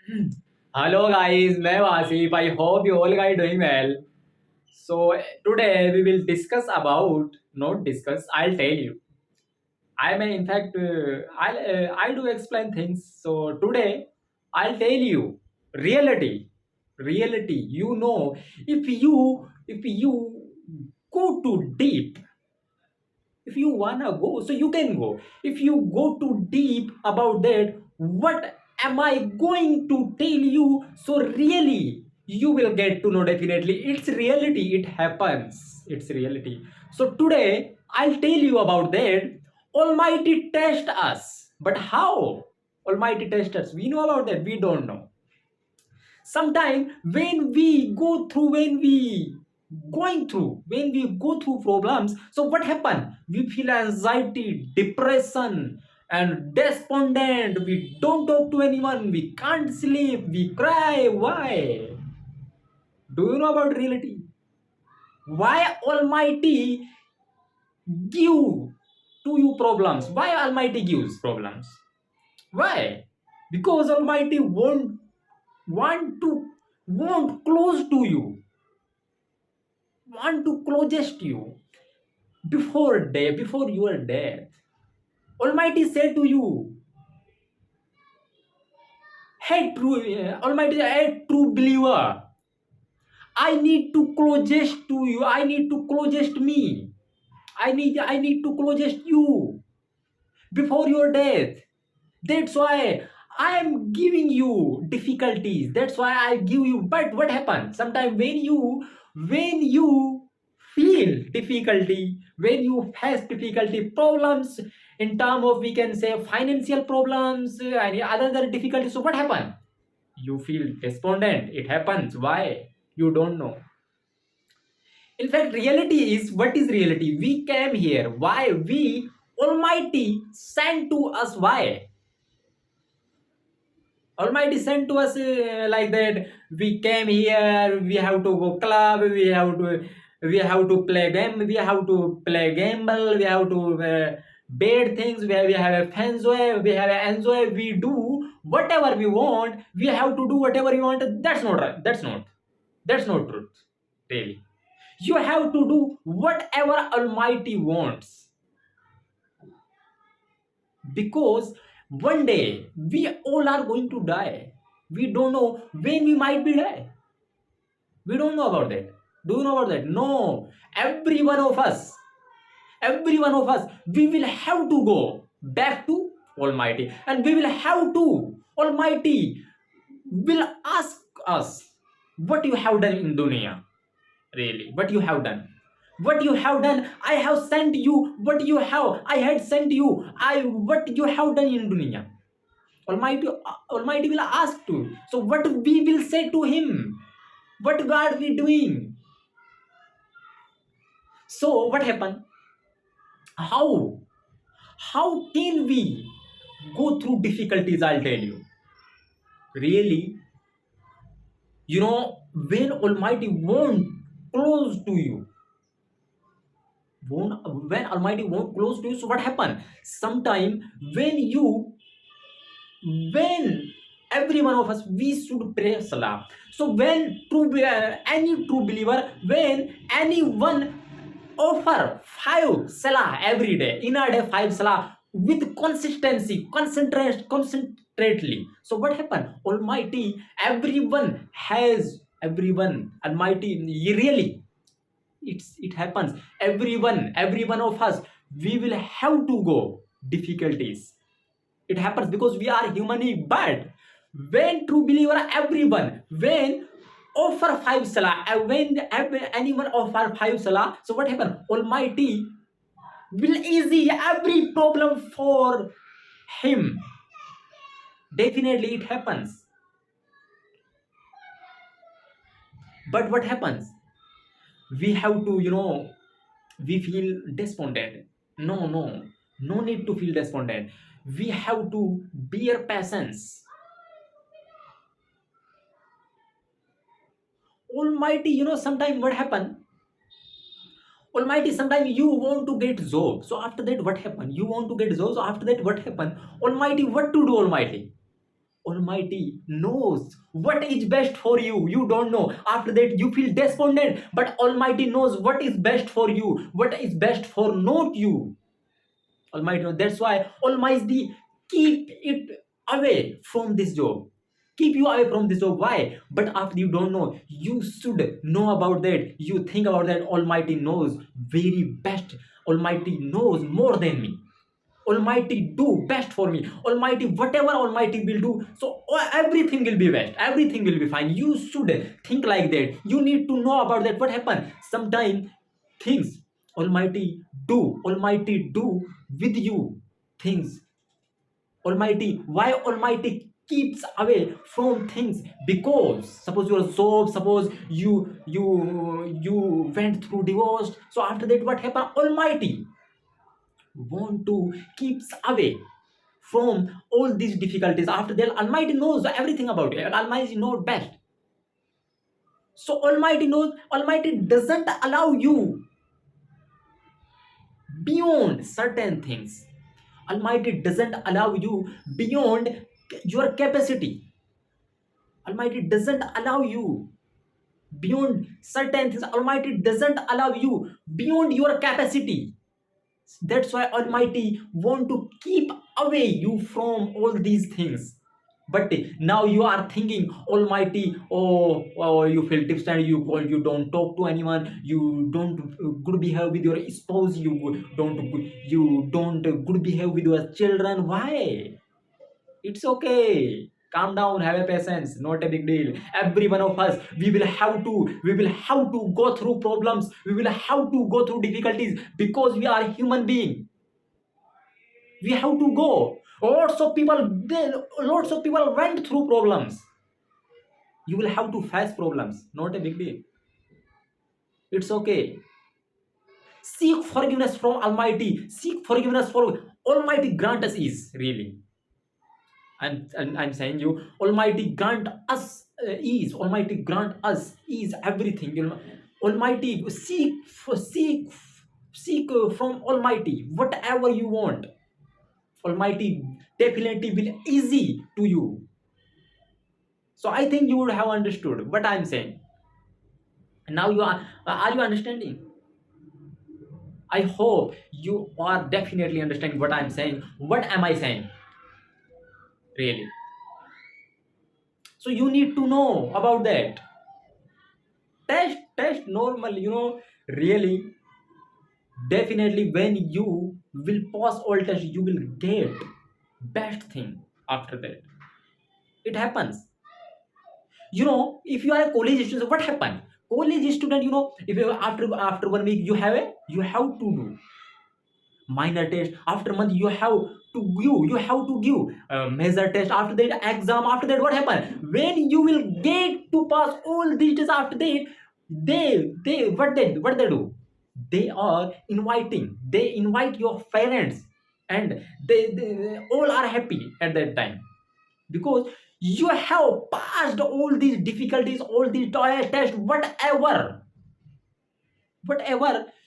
Hello guys, मैं Wasif. I hope you all guys doing well. So today we will discuss about, not discuss, I'll tell you. I may in fact I do explain things. So today I'll tell you reality. Reality. If you go too deep, if you wanna go, so you can go. If you go too deep about that, what am I going to tell you? So really you will get to know. Definitely it's reality, it happens, it's reality. So today I'll tell you about that. Almighty test us, but how? Almighty test us, we know about that? We don't know. Sometimes when we go through problems, so what happen? We feel anxiety, depression, and despondent. We don't talk to anyone, we can't sleep, we cry. Why? Do you know about reality? Why Almighty give to you problems? Why Almighty gives problems? Why? Because Almighty want to want close to you, want to closest you before your death. Almighty said to you, hey true, Almighty, hey true believer, I need to closest to you. I need to closest me. I need to closest you before your death. That's why I am giving you difficulties. That's why I give you. But what happens? Sometimes when you feel difficulty, when you face difficulty, problems in terms of, we can say, financial problems, any other difficulties. So what happens? You feel despondent. It happens. Why? You don't know. In fact, reality is, what is reality? We came here. Why? We Almighty sent to us. Why? Almighty sent to us like that. We came here. We have to go club. We have to play game. We have to play gamble. We have to bad things. Where we have a enjoy. We have a enjoy. We do whatever we want. We have to do whatever we want. That's not right. That's not truth. Really, you have to do whatever Almighty wants, because one day we all are going to die. We don't know when we might be die. We don't know about that. Do you know about that? No. Every one of us, we will have to go back to Almighty, and we will have to. Almighty will ask us, what you have done in dunya. Really, what you have done. What you have done, I have sent you. What you have, I had sent you. What you have done in dunya. Almighty will ask to. So what we will say to him? What God we doing? So what happened? How? How can we go through difficulties? I'll tell you. Really, when Almighty won't close to you, when Almighty won't close to you, so what happened? Sometime when every one of us, we should pray salah. So when any true believer, when anyone offer 5 salah every day, in a day 5 salah with consistency, concentrately. So what happened? Almighty, everyone, Almighty, really, it happens. Every one of us, we will have to go difficulties. It happens because we are human. But when true believer, everyone, when offer 5 salah, when anyone offer 5 salah, so what happen? Almighty will easy every problem for him. Definitely it happens. But what happens? We have to, we feel despondent. No need to feel despondent. We have to bear patience. Almighty, sometimes what happen? Almighty, sometimes you want to get job. So after that, what happen? You want to get job. So after that, what happen? Almighty, what to do? Almighty. Almighty knows what is best for you. You don't know. After that, you feel despondent. But Almighty knows what is best for you, what is best for not you. Almighty knows. That's why Almighty keep it away from this job. Keep you away from this job. Why? But after you don't know, you should know about that. You think about that. Almighty knows very best. Almighty knows more than me. Almighty do best for me. Almighty, whatever Almighty will do, so everything will be best. Everything will be fine. You should think like that. You need to know about that. What happened? Sometimes things Almighty do with you things. Almighty, why Almighty keeps away from things? Because suppose you are job, suppose you went through divorce. So after that, what happened? Almighty want to keeps away from all these difficulties. After that, Almighty knows everything about it. Almighty knows best. So Almighty knows, Almighty doesn't allow you beyond certain things. Almighty doesn't allow you beyond your capacity. Almighty doesn't allow you beyond certain things. Almighty doesn't allow you beyond your capacity. That's why Almighty want to keep away you from all these things. But now you are thinking, Almighty, oh, you feel distant, you don't talk to anyone, you don't good behave with your spouse, you don't good behave with your children. Why? It's okay. Calm down, have a patience, not a big deal. Every one of us, we will have to go through problems, we will have to go through difficulties because we are human being. We have to go. Lots of people went through problems. You will have to face problems, not a big deal. It's okay. Seek forgiveness from Almighty. Seek forgiveness for Almighty grant us ease, really. I'm saying you, Almighty grant us ease. Almighty grant us ease everything. Almighty seek from Almighty whatever you want. Almighty definitely will easy to you. So I think you would have understood what I'm saying. Now are you understanding? I hope you are definitely understanding what I'm saying. What am I saying? Really? So you need to know about that. Test normal, really. Definitely when you will pass all tests, you will get best thing after that. It happens. If you are a college student, what happened? College student, if you after 1 week you have to do minor test. After month you have to give major test. After that, exam. After that, what happened? When you will get to pass all these tests, after that, what they do? They invite your parents, and they all are happy at that time because you have passed all these difficulties, all these tests, whatever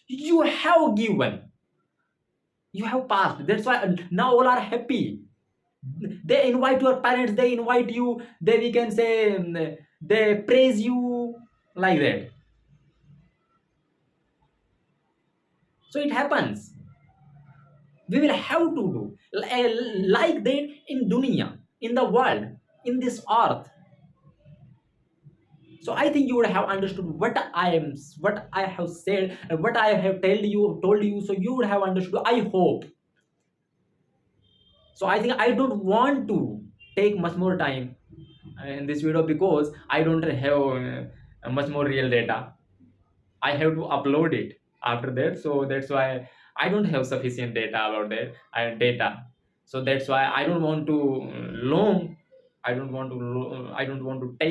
you have given, you have passed. That's why now all are happy. They invite your parents, they invite you, they we can say they praise you like that. So it happens. We will have to do like that in dunya, in the world, in this earth. So I think you would have understood what I have said, and what I have told you. So you would have understood. I hope. So I think I don't want to take much more time in this video because I don't have much more real data. I have to upload it after that. So that's why I don't have sufficient data about that data. So that's why I don't want to long. I don't want to take